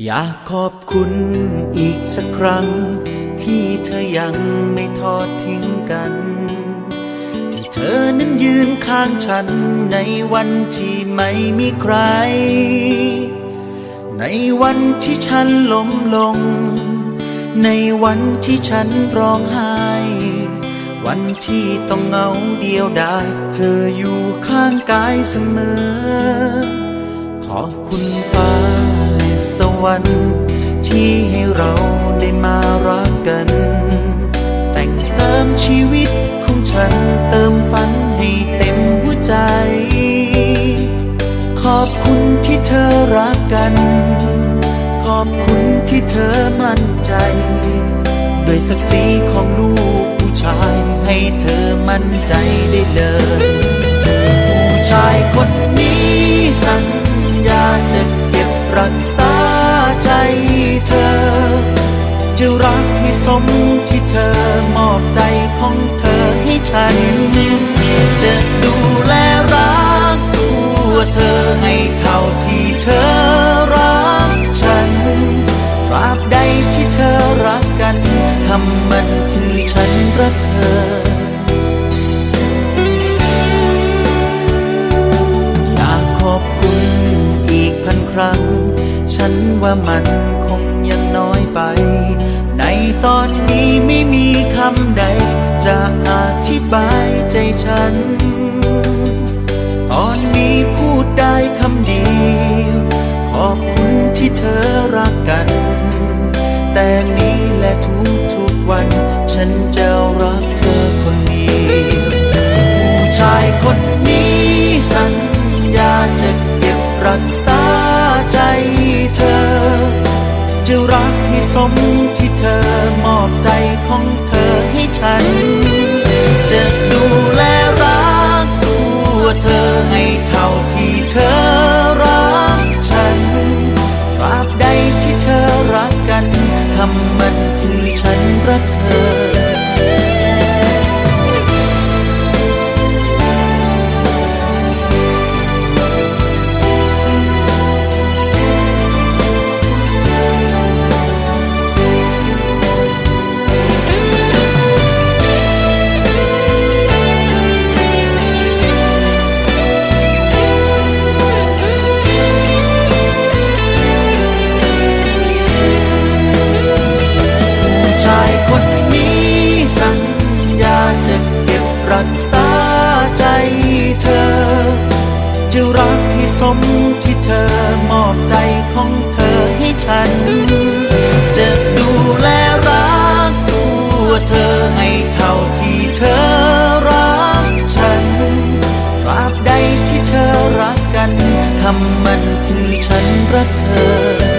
อยากขอบคุณอีกสักครั้งที่เธอยังไม่ทอดทิ้งกันที่เธอนั้นยืนข้างฉันในวันที่ไม่มีใครในวันที่ฉันล้มลงในวันที่ฉันร้องไห้วันที่ต้องเหงาเดียวดายเธออยู่ข้างกายเสมอขอบคุณฟ้าและสวรรค์ที่ให้เราได้มารักกันแต่งเติมชีวิตของฉันเติมฝันให้เต็มหัวใจขอบคุณที่เธอรักกันขอบคุณที่เธอมั่นใจด้วยศักดิ์ศรีของลูกผู้ชายให้เธอมั่นใจได้เลยผู้ชายคนนี้สัญญาจะเก็บรักษาใจเธอจะรักให้สมที่เธอมอบใจของเธอให้ฉันจะดูแลรักตัวเธอให้เท่าที่เธอรักฉันตราบใดที่เธอรักกันคำมันคือฉันรักเธออยากขอบคุณอีกพันครั้งฉันว่ามันคงยังน้อยไปในตอนนี้ไม่มีคำใดจะอธิบายใจฉันตอนนี้พูดได้คำเดียวขอบคุณที่เธอรักกันแต่นี้และทุกวันฉันจะรักเธอคนเดียวผู้ชายคนนี้สัญญาจะเก็บรักษาใจเธอจะรักให้สมที่เธอมอบใจของเธอให้ฉันจะดูแลรักตัวเธอให้เท่าที่เธอรักฉันตราบใดที่เธอรักกันคำมันคือฉันรักเธอคนนี้สัญญาจะเก็บรักษาใจเธอจะรักให้สมที่เธอมอบใจของเธอให้ฉันจะดูแลรักตัวเธอให้เท่าที่เธอรักฉันตราบใดที่เธอรักกันคำมันคือฉันรักเธอ